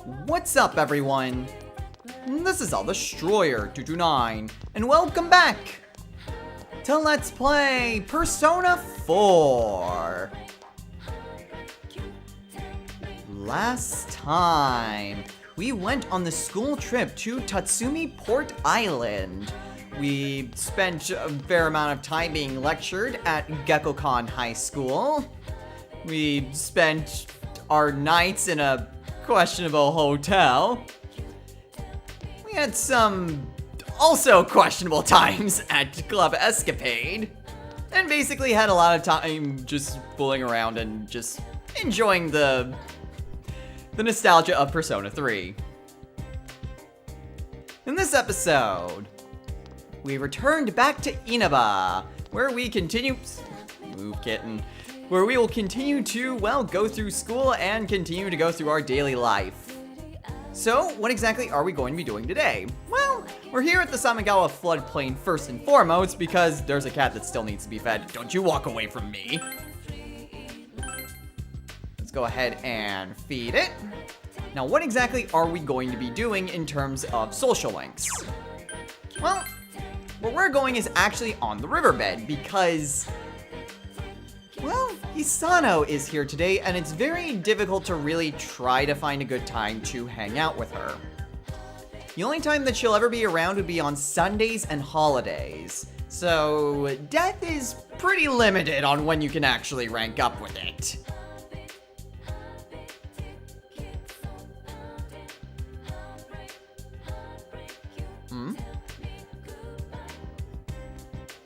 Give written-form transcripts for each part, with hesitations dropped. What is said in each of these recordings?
What's up, everyone? This is All Destroyer 229, and welcome back to Let's Play Persona 4. Last time, we went on the school trip to Tatsumi Port Island. We spent a fair amount of time being lectured at Gekkoukan High School. We spent our nights in a questionable hotel. We had some also questionable times at Club Escapade. And basically had a lot of time just fooling around and just enjoying the nostalgia of Persona 3. In this episode, we returned back to Inaba, where we continue... Move, kitten. Where we will continue to, well, go through school and continue to go through our daily life. So, what exactly are we going to be doing today? Well, we're here at the Samigawa floodplain first and foremost because there's a cat that still needs to be fed. Don't you walk away from me. Let's go ahead and feed it. Now, what exactly are we going to be doing in terms of social links? Well, where we're going is actually on the riverbed because... well, Hisano is here today, and it's very difficult to really try to find a good time to hang out with her. The only time that she'll ever be around would be on Sundays and holidays, so death is pretty limited on when you can actually rank up with it.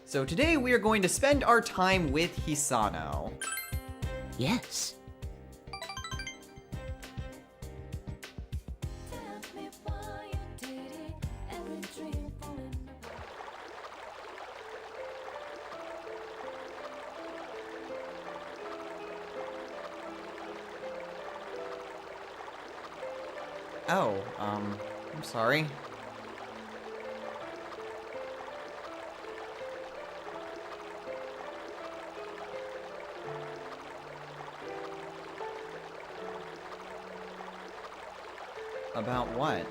So today we are going to spend our time with Hisano. Yes. Oh, I'm sorry. About what?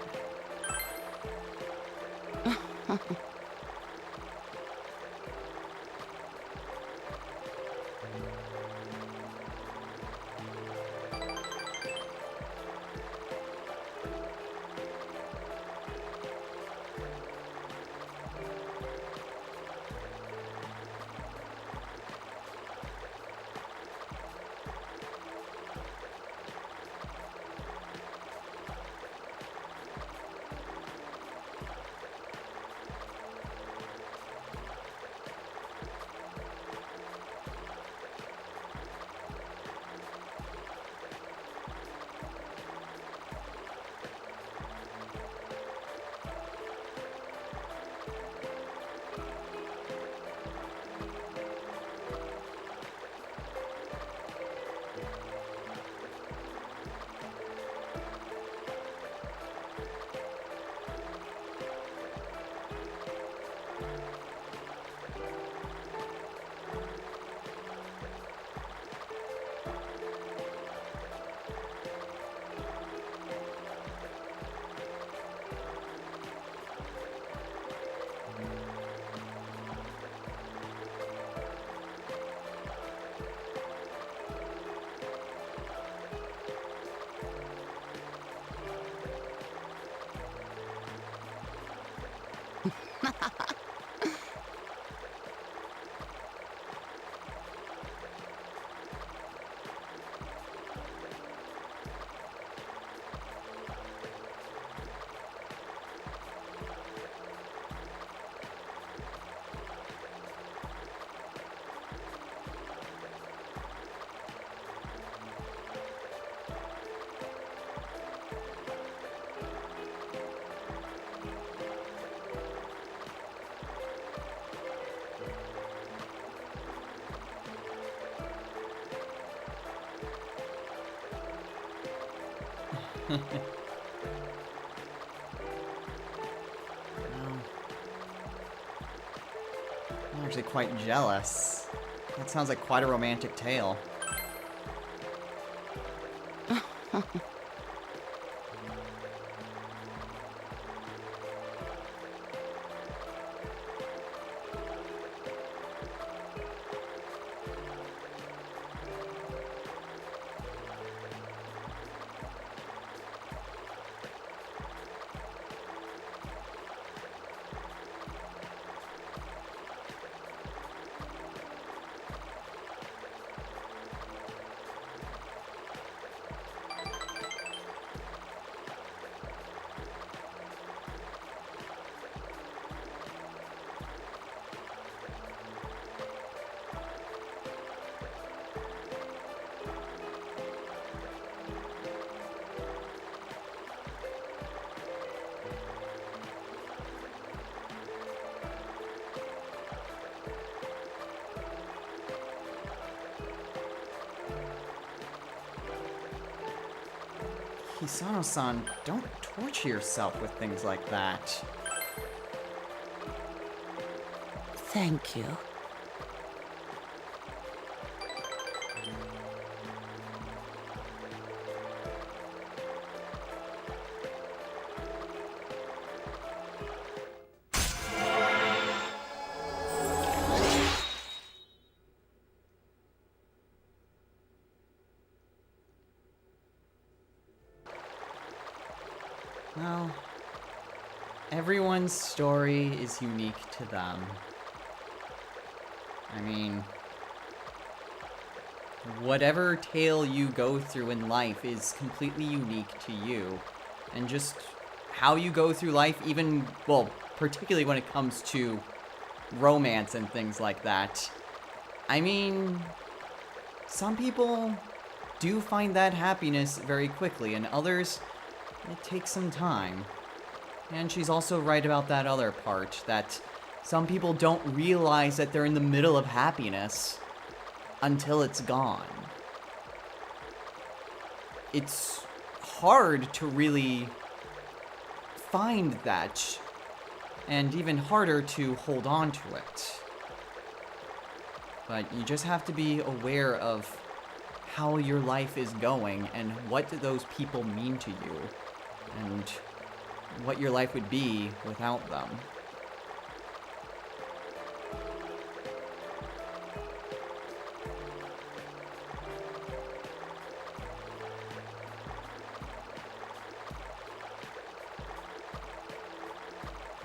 I'm actually quite jealous. That sounds like quite a romantic tale. Hisano-san, don't torture yourself with things like that. Thank you. Well, everyone's story is unique to them. I mean, whatever tale you go through in life is completely unique to you. And just how you go through life, even, well, particularly when it comes to romance and things like that. I mean, some people do find that happiness very quickly, and others, it takes some time. And she's also right about that other part, that some people don't realize that they're in the middle of happiness until it's gone. It's hard to really find that, and even harder to hold on to it. But you just have to be aware of how your life is going and what do those people mean to you, and what your life would be without them.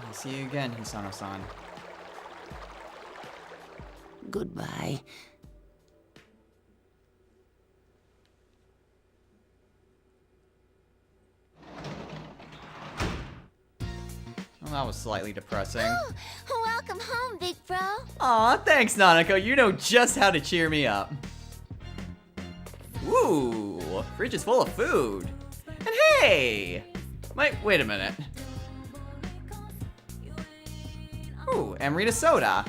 I'll see you again, Hisano-san. Goodbye. Well, that was slightly depressing. Welcome home, big bro. Aw, thanks, Nanako. You know just how to cheer me up. Ooh, fridge is full of food. And hey! Wait a minute. Ooh, Amrita soda.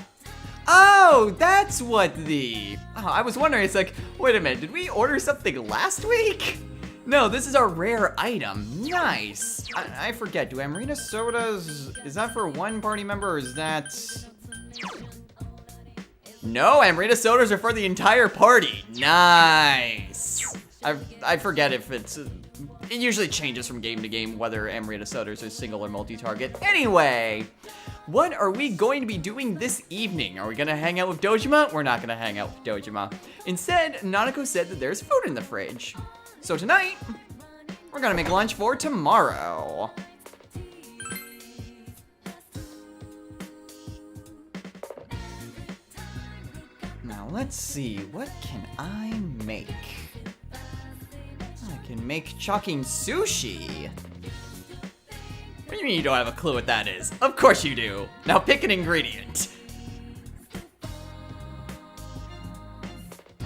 Oh, that's what the... Oh, I was wondering, it's like, wait a minute, did we order something last week? No, this is our rare item. Nice. I forget, do Amrita sodas... Is that for one party member, or is that... No, Amrita sodas are for the entire party. Nice. I forget if it's... It usually changes from game to game whether Amrita sodas are single or multi-target. Anyway, what are we going to be doing this evening? Are we going to hang out with Dojima? We're not going to hang out with Dojima. Instead, Nanako said that there's food in the fridge. So tonight, we're going to make lunch for tomorrow. Now let's see, what can I make? I can make chucking sushi. What do you mean you don't have a clue what that is? Of course you do. Now pick an ingredient.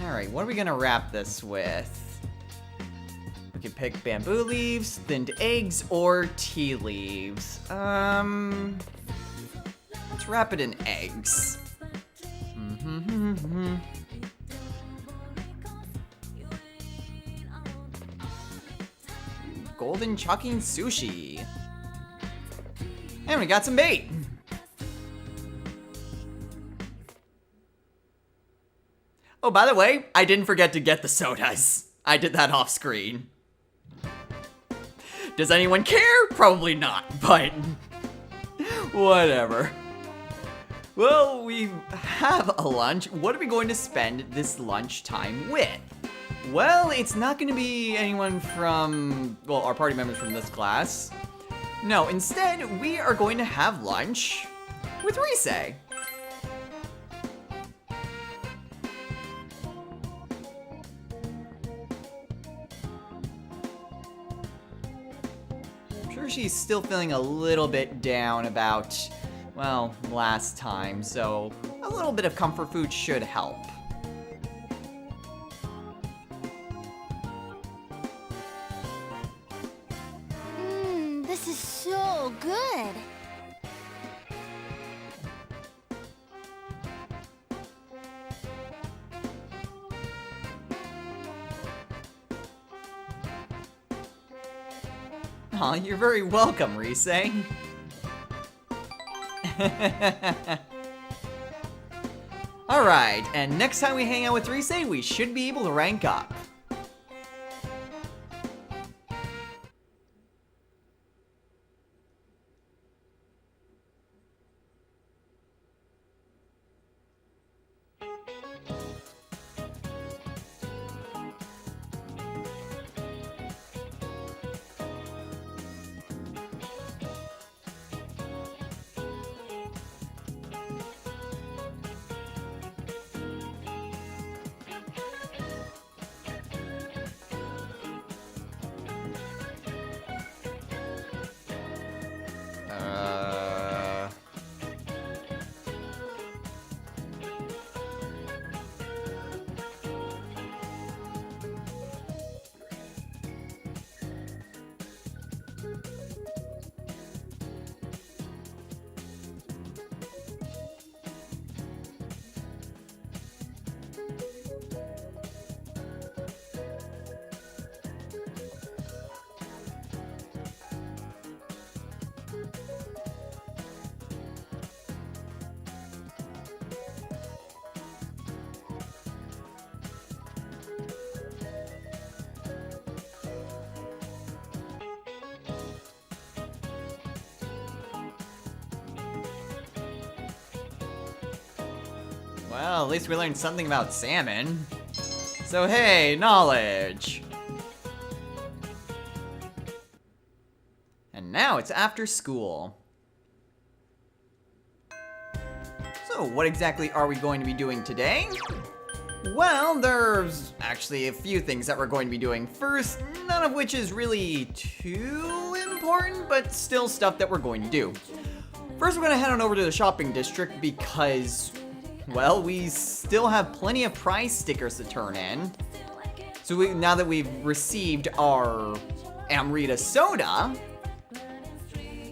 Alright, what are we gonna wrap this with? We can pick bamboo leaves, thinned eggs, or tea leaves. Let's wrap it in eggs. Golden chucking sushi. And we got some bait. Oh, by the way, I didn't forget to get the sodas. I did that off screen. Does anyone care? Probably not, but whatever. Well, we have a lunch. What are we going to spend this lunchtime with? Well, it's not going to be anyone from, well, our party members from this class. No, instead, we are going to have lunch with Rise. I'm sure she's still feeling a little bit down about, well, last time, so a little bit of comfort food should help. This is so good. Aw, you're very welcome, Rise. Alright, and next time we hang out with Rise, we should be able to rank up. Well, at least we learned something about salmon. So hey, knowledge! And now it's after school. So what exactly are we going to be doing today? Well, there's actually a few things that we're going to be doing. First, none of which is really too important, but still stuff that we're going to do. First, we're going to head on over to the shopping district because, well, we still have plenty of prize stickers to turn in. So now that we've received our Amrita soda,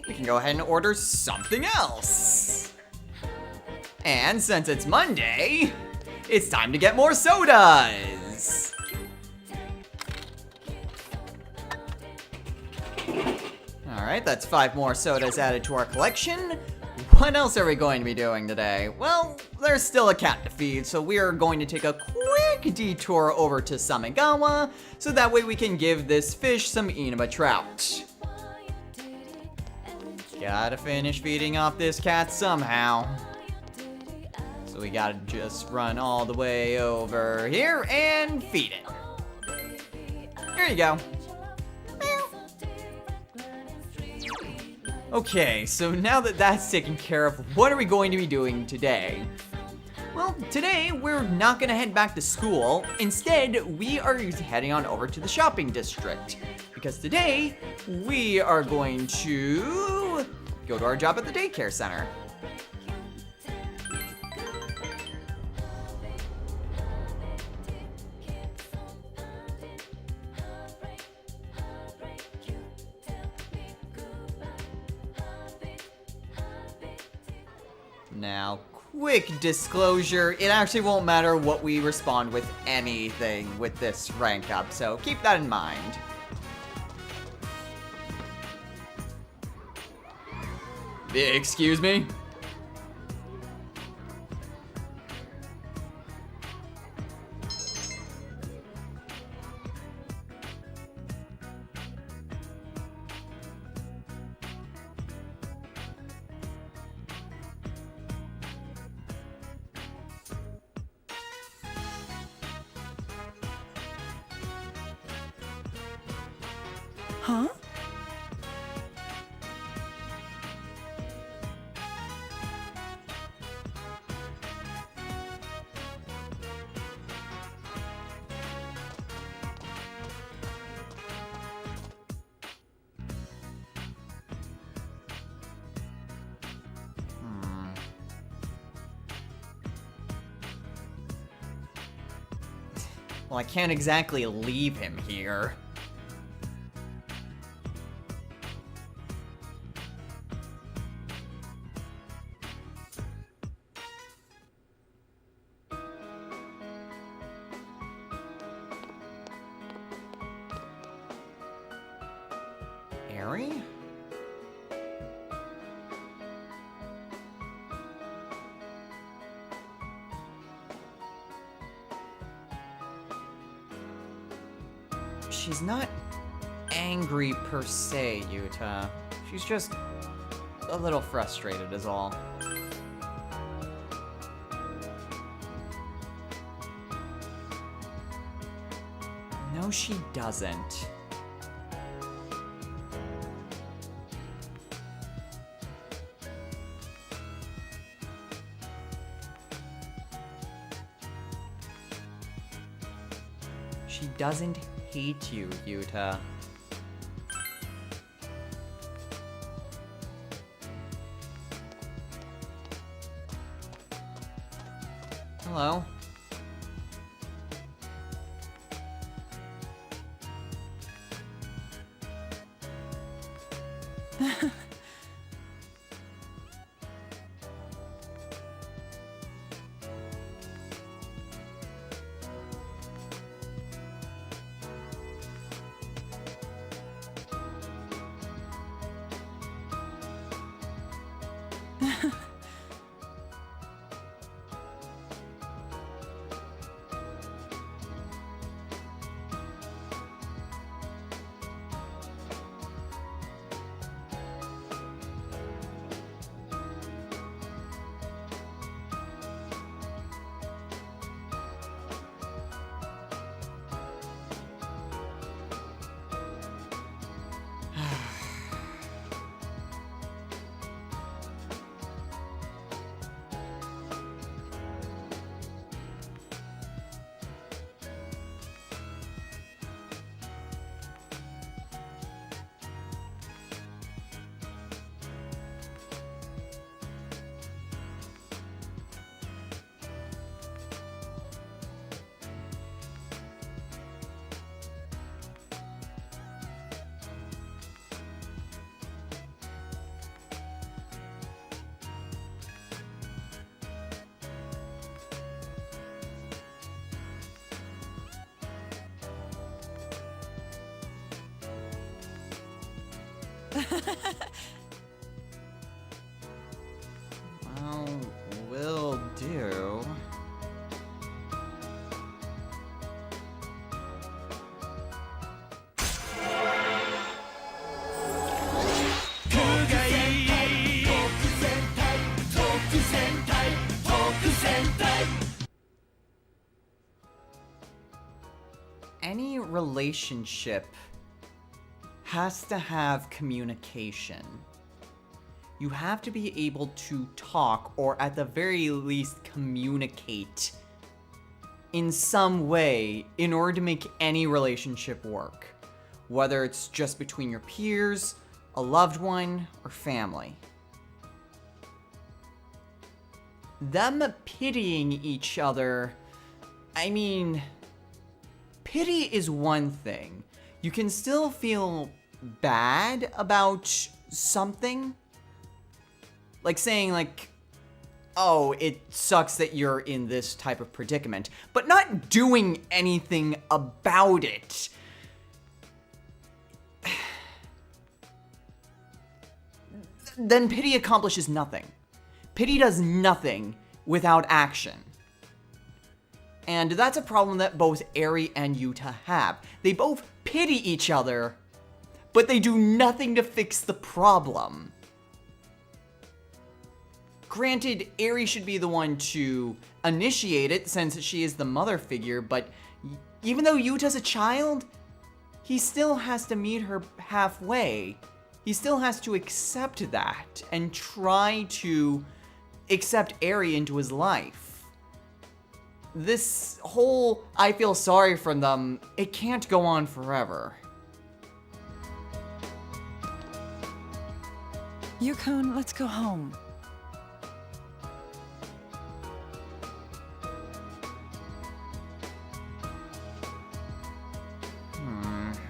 we can go ahead and order something else. And since it's Monday, it's time to get more sodas. Alright, that's 5 more sodas added to our collection. What else are we going to be doing today? Well, there's still a cat to feed, so we are going to take a quick detour over to Samegawa, so that way we can give this fish some Inaba trout. Gotta finish feeding off this cat somehow. So we gotta just run all the way over here and feed it. Here you go. Okay, so now that that's taken care of, what are we going to be doing today? Well, today we're not gonna head back to school. Instead, we are heading on over to the shopping district. Because today, we are going to go to our job at the daycare center. Now, quick disclosure, it actually won't matter what we respond with anything with this rank up, so keep that in mind. Excuse me? Huh? Well, I can't exactly leave him here. Eri? She's not angry per se, Yuta. She's just a little frustrated is all. No, she doesn't. She doesn't hate you, Yuta. Hello. Well, will do. Any relationship has to have communication. You have to be able to talk, or at the very least communicate in some way in order to make any relationship work. Whether it's just between your peers, a loved one, or family. Them pitying each other, I mean, pity is one thing. You can still feel bad about something. Like saying like, oh, it sucks that you're in this type of predicament, but not doing anything about it. Then pity accomplishes nothing. Pity does nothing without action. And that's a problem that both Eri and Yuta have. They both pity each other, but they do nothing to fix the problem. Granted, Eri should be the one to initiate it since she is the mother figure, but even though Yuta's a child, he still has to meet her halfway. He still has to accept that and try to accept Eri into his life. This whole I feel sorry for them, it can't go on forever. Yukon, let's go home.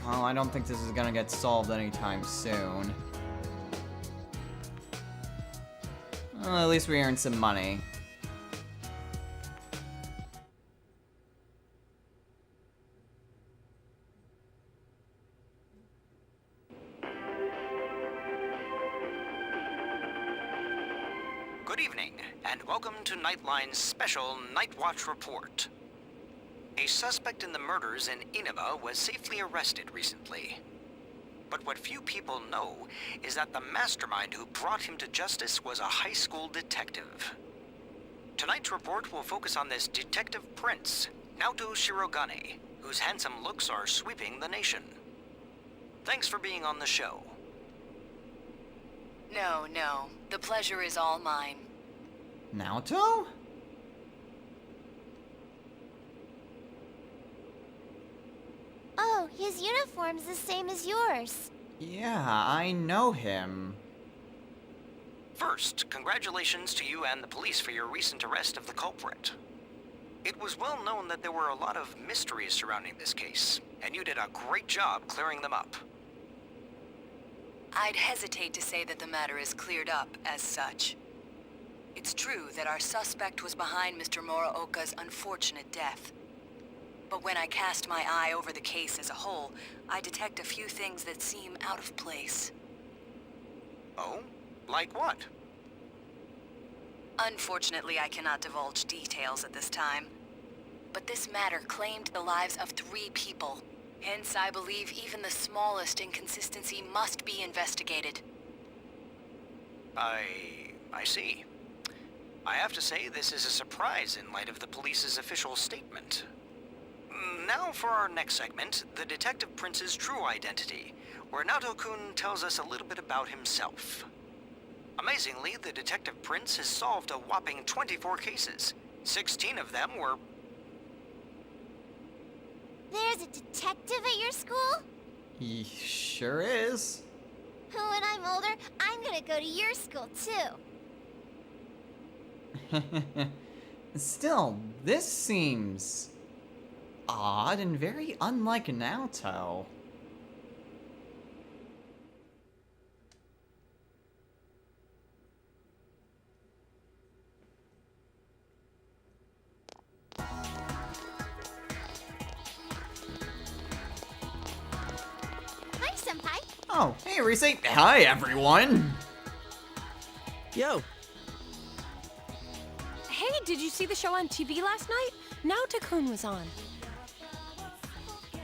Well, I don't think this is gonna get solved anytime soon. Well, at least we earned some money. Good evening, and welcome to Nightline's special Night Watch report. A suspect in the murders in Inaba was safely arrested recently. But what few people know is that the mastermind who brought him to justice was a high school detective. Tonight's report will focus on this detective prince, Naoto Shirogane, whose handsome looks are sweeping the nation. Thanks for being on the show. No, the pleasure is all mine. Naoto? Oh, his uniform's the same as yours. Yeah, I know him. First, congratulations to you and the police for your recent arrest of the culprit. It was well known that there were a lot of mysteries surrounding this case, and you did a great job clearing them up. I'd hesitate to say that the matter is cleared up as such. It's true that our suspect was behind Mr. Muraoka's unfortunate death. But when I cast my eye over the case as a whole, I detect a few things that seem out of place. Oh? Like what? Unfortunately, I cannot divulge details at this time. But this matter claimed the lives of 3 people. Hence, I believe even the smallest inconsistency must be investigated. I see. I have to say this is a surprise in light of the police's official statement. Now for our next segment, the Detective Prince's true identity, where Naoto-kun tells us a little bit about himself. Amazingly, the Detective Prince has solved a whopping 24 cases. 16 of them were... There's a detective at your school? He sure is. When I'm older, I'm gonna go to your school too. Still, this seems odd and very unlike Naoto. Hi, Senpai. Oh, hey, Rise. Hi, everyone. Yo, Hey, did you see the show on TV last night? Naoto-kun was on.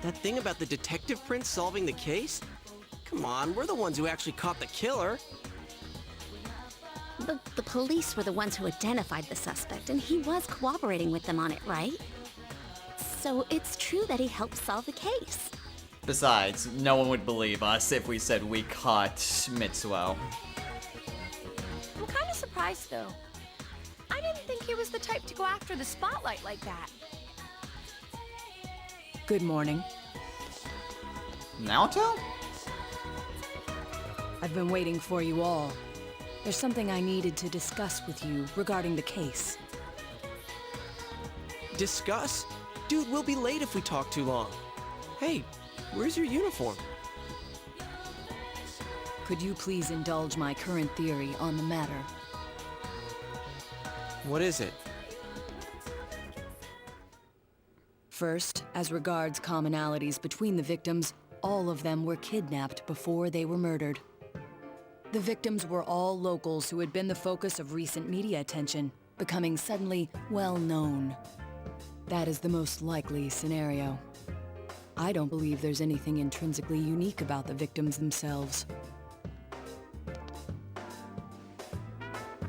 that thing about the detective prince solving the case? Come on, we're the ones who actually caught the killer. But the police were the ones who identified the suspect, and he was cooperating with them on it, right? So it's true that he helped solve the case. Besides, no one would believe us if we said we caught Mitsuo. I'm kind of surprised, though. I didn't think he was the type to go after the spotlight like that. Good morning. Naoto? I've been waiting for you all. There's something I needed to discuss with you regarding the case. Discuss? Dude, we'll be late if we talk too long. Hey, where's your uniform? Could you please indulge my current theory on the matter? What is it? First, as regards commonalities between the victims, all of them were kidnapped before they were murdered. The victims were all locals who had been the focus of recent media attention, becoming suddenly well-known. That is the most likely scenario. I don't believe there's anything intrinsically unique about the victims themselves.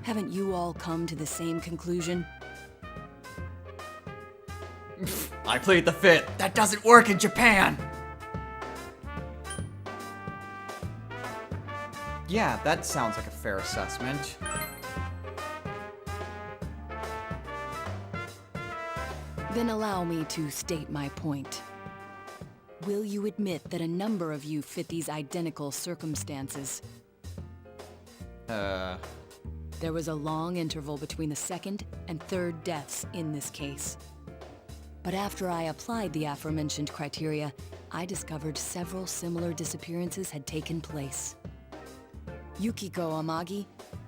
Haven't you all come to the same conclusion? I plead the fifth. That doesn't work in Japan. Yeah, that sounds like a fair assessment. Then allow me to state my point. Will you admit that a number of you fit these identical circumstances? There was a long interval between the second and third deaths in this case. But after I applied the aforementioned criteria, I discovered several similar disappearances had taken place. Yukiko Amagi,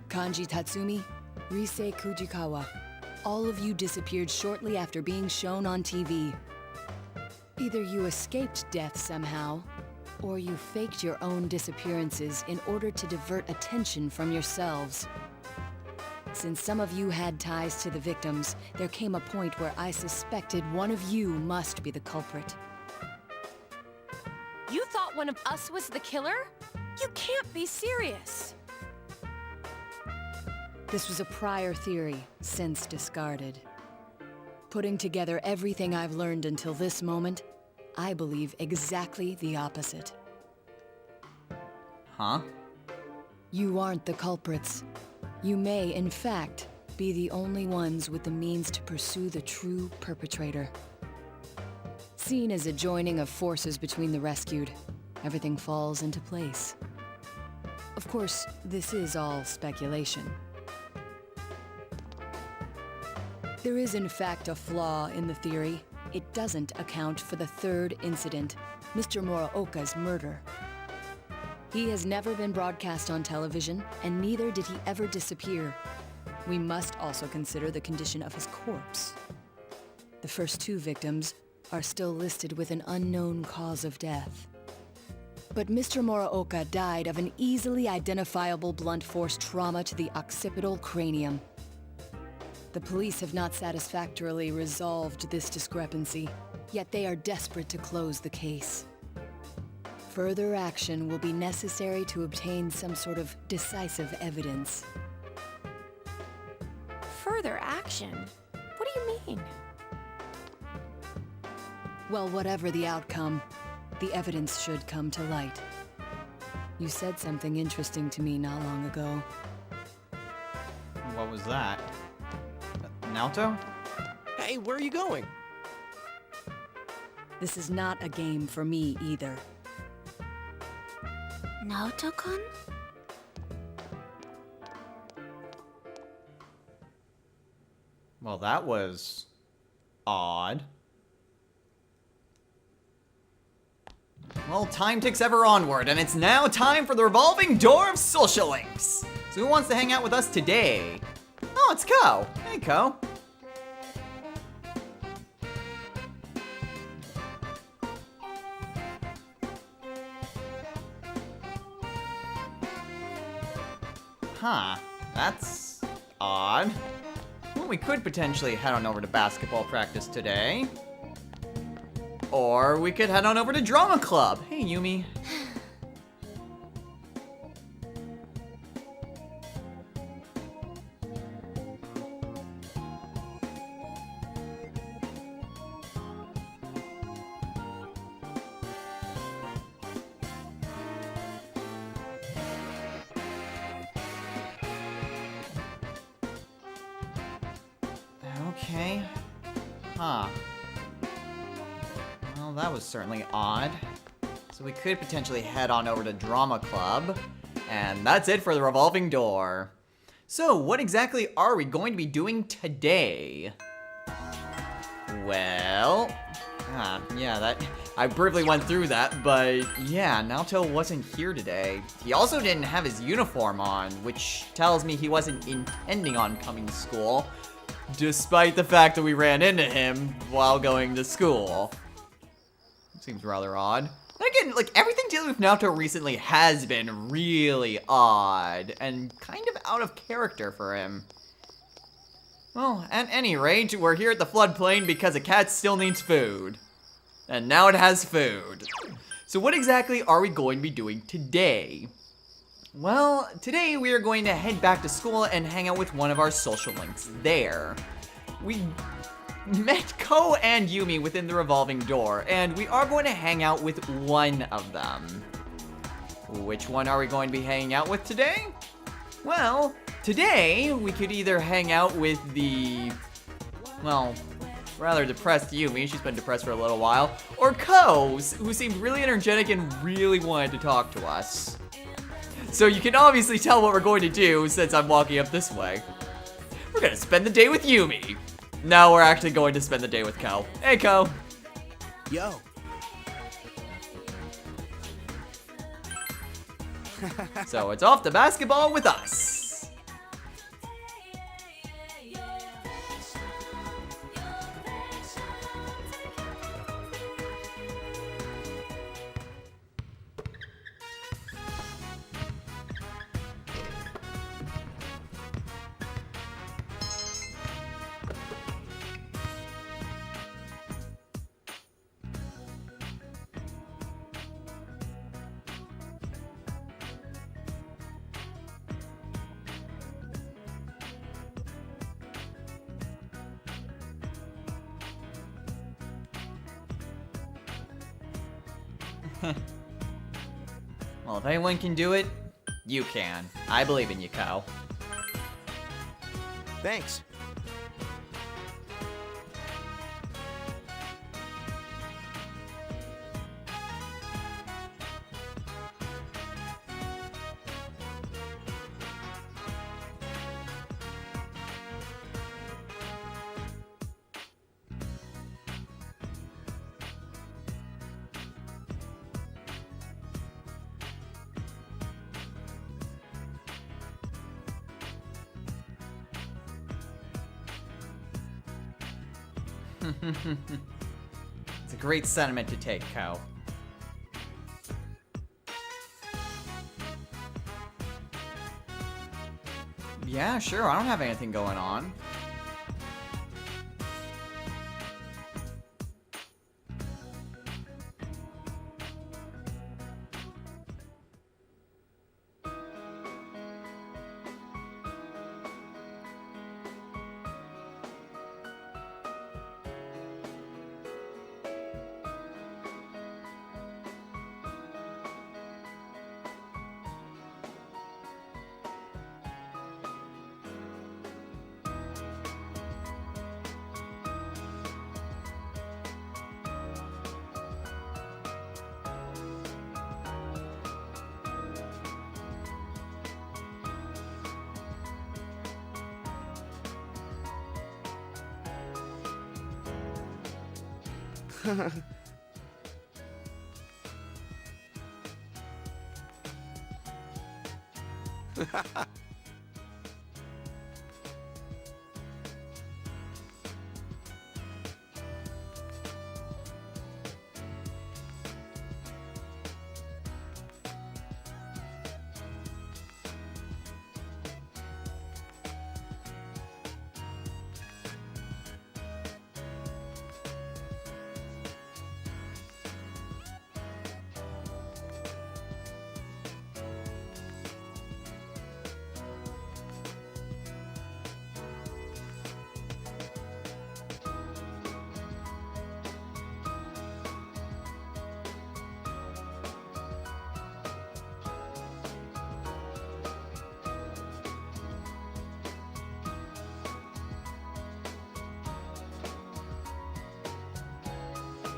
Kanji Tatsumi, Rise Kujikawa. All of you disappeared shortly after being shown on TV. Either you escaped death somehow, or you faked your own disappearances in order to divert attention from yourselves. Since some of you had ties to the victims, there came a point where I suspected one of you must be the culprit. You thought one of us was the killer? You can't be serious. This was a prior theory, since discarded. Putting together everything I've learned until this moment, I believe exactly the opposite. Huh? You aren't the culprits. You may, in fact, be the only ones with the means to pursue the true perpetrator. Seen as a joining of forces between the rescued, everything falls into place. Of course, this is all speculation. There is in fact a flaw in the theory. It doesn't account for the third incident, Mr. Muraoka's murder. He has never been broadcast on television, and neither did he ever disappear. We must also consider the condition of his corpse. The first two victims are still listed with an unknown cause of death. But Mr. Muraoka died of an easily identifiable blunt force trauma to the occipital cranium. The police have not satisfactorily resolved this discrepancy, yet they are desperate to close the case. Further action will be necessary to obtain some sort of decisive evidence. Further action? What do you mean? Well, whatever the outcome, the evidence should come to light. You said something interesting to me not long ago. What was that? Naoto? Hey, where are you going? This is not a game for me either. Naoto-kun? Well, that was odd. Well, time ticks ever onward, and it's now time for the revolving door of social links. So who wants to hang out with us today? Oh, it's Ko. Hey, Ko. Huh, that's odd. Well, we could potentially head on over to basketball practice today. Or we could head on over to drama club. Hey, Yumi. Okay. Huh. Well, that was certainly odd. So we could potentially head on over to Drama Club. And that's it for the revolving door. So, what exactly are we going to be doing today? Well... I briefly went through that, but yeah, Naoto wasn't here today. He also didn't have his uniform on, which tells me he wasn't intending on coming to school, despite the fact that we ran into him while going to school. Seems rather odd. Again, like, everything dealing with Naoto recently has been really odd, and kind of out of character for him. Well, at any rate, we're here at the floodplain because a cat still needs food. And now it has food. So what exactly are we going to be doing today? Well, today we are going to head back to school and hang out with one of our social links there. We met Ko and Yumi within the revolving door, and we are going to hang out with one of them. Which one are we going to be hanging out with today? Well, today we could either hang out with the, well, rather depressed Yumi, she's been depressed for a little while, or Ko, who seemed really energetic and really wanted to talk to us. So you can obviously tell what we're going to do since I'm walking up this way. We're gonna spend the day with Yumi. Now we're actually going to spend the day with Ko. Hey, Ko. Yo. So it's off to basketball with us. Well, if anyone can do it, you can. I believe in you, Ko. Thanks. It's a great sentiment to take, Ko. Yeah, sure, I don't have anything going on.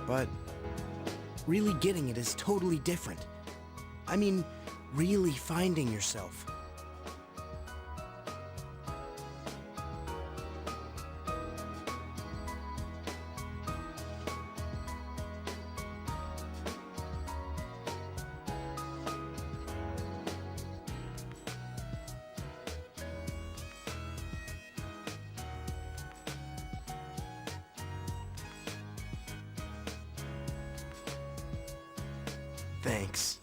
But really getting it is totally different. I mean, really finding yourself. Thanks.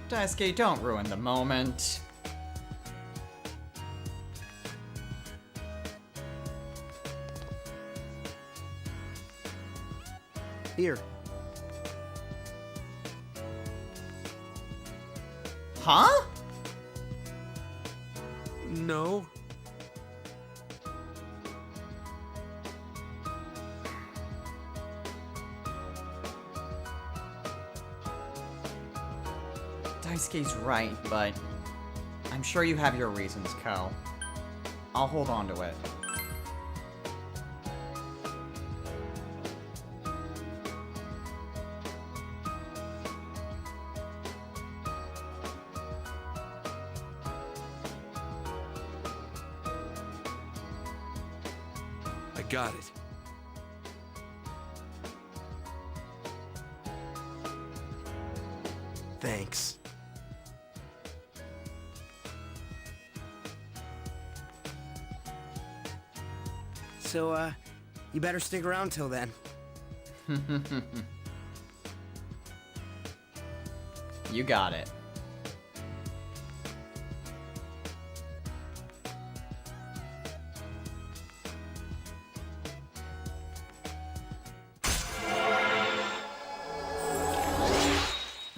Daisuke, don't ruin the moment. Here. Huh? No. Daisuke's right, but I'm sure you have your reasons, Ko. I'll hold on to it. I got it. Thanks. So, you better stick around till then. You got it.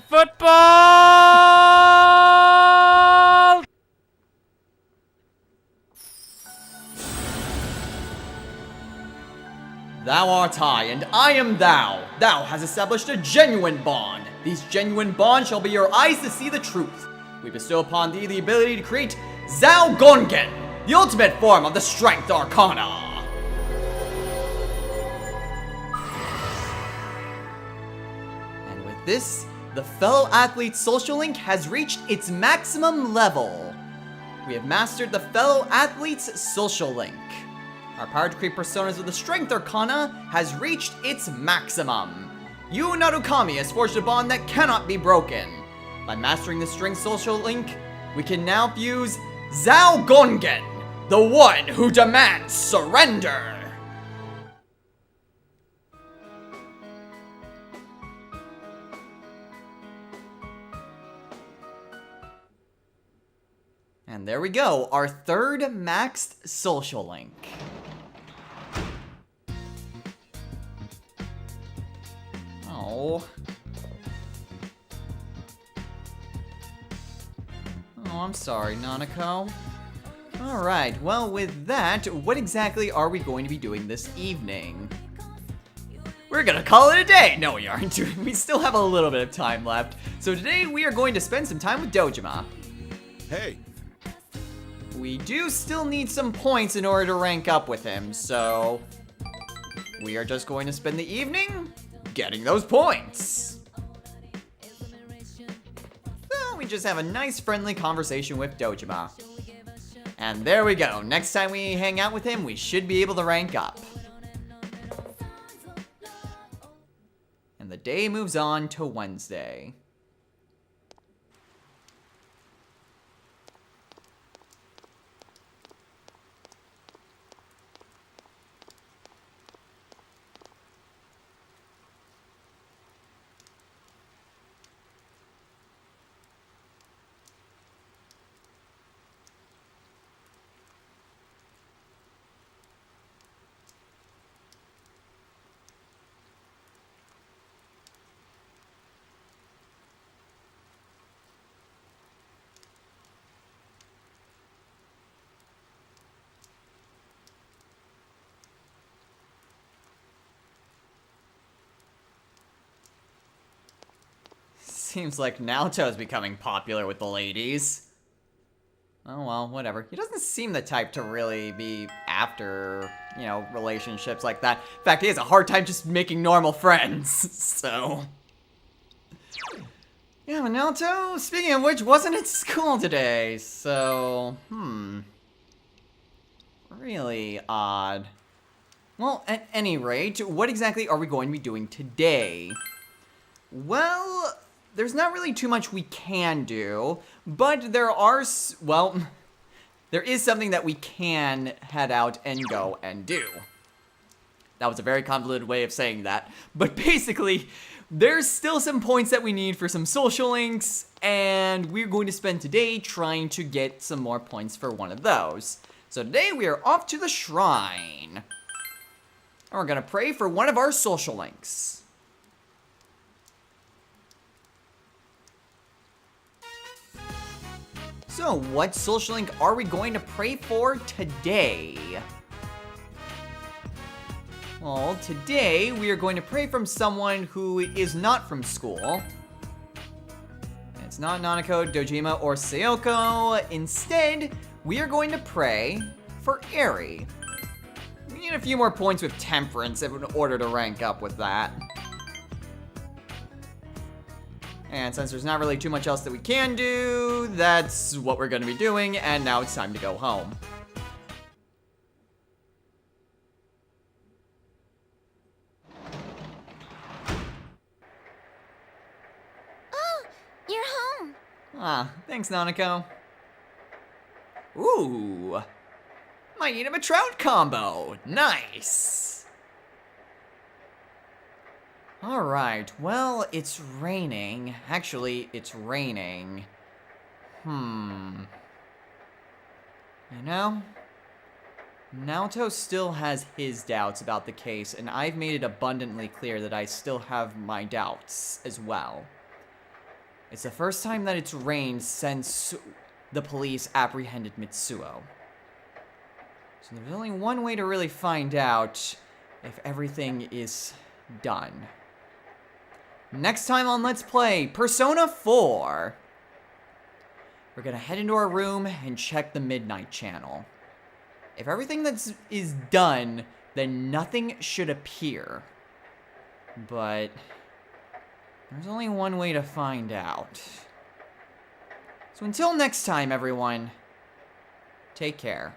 Football! Thou art I, and I am thou. Thou hast established a genuine bond. These genuine bonds shall be your eyes to see the truth. We bestow upon thee the ability to create Zhao Gongen, the ultimate form of the Strength Arcana. And with this, the fellow athlete's social link has reached its maximum level. We have mastered the fellow athlete's social link. Our power to create personas with the Strength Arcana has reached its maximum. You, Narukami, has forged a bond that cannot be broken. By mastering the Strength social link, we can now fuse Zhao Gongen, the one who demands surrender. And there we go, our third maxed social link. Oh. Oh, I'm sorry, Nanako. Alright, well with that, what exactly are we going to be doing this evening? We're gonna call it a day! No, we aren't. We still have a little bit of time left. So today we are going to spend some time with Dojima. Hey. We do still need some points in order to rank up with him, so we are just going to spend the evening getting those points. So we just have a nice friendly conversation with Dojima. And there we go. Next time we hang out with him, we should be able to rank up. And the day moves on to Wednesday. Seems like Naoto is becoming popular with the ladies. Oh well, whatever. He doesn't seem the type to really be after, you know, relationships like that. In fact, he has a hard time just making normal friends, so... Yeah, but Naoto, speaking of which, wasn't at school today, so... Really odd. Well, at any rate, what exactly are we going to be doing today? Well... There's not really too much we can do, but there are, well, there is something that we can head out and go and do. That was a very convoluted way of saying that, but basically, there's still some points that we need for some social links, and we're going to spend today trying to get some more points for one of those. So today we are off to the shrine. And we're gonna pray for one of our social links. So, what social link are we going to pray for today? Well, today we are going to pray from someone who is not from school. It's not Nanako, Dojima, or Sayoko. Instead, we are going to pray for Eri. We need a few more points with Temperance in order to rank up with that. And since there's not really too much else that we can do, that's what we're going to be doing, and now it's time to go home. Oh, you're home. Ah, thanks, Nanako. Ooh, might eat him a trout combo. Nice. Alright, well, it's raining. Actually, it's raining. You know, Naoto still has his doubts about the case, and I've made it abundantly clear that I still have my doubts as well. It's the first time that it's rained since the police apprehended Mitsuo. So there's only one way to really find out, if everything is done. Next time on Let's Play Persona 4, we're gonna head into our room and check the Midnight Channel. If everything is done, then nothing should appear. But there's only one way to find out. So until next time, everyone, take care.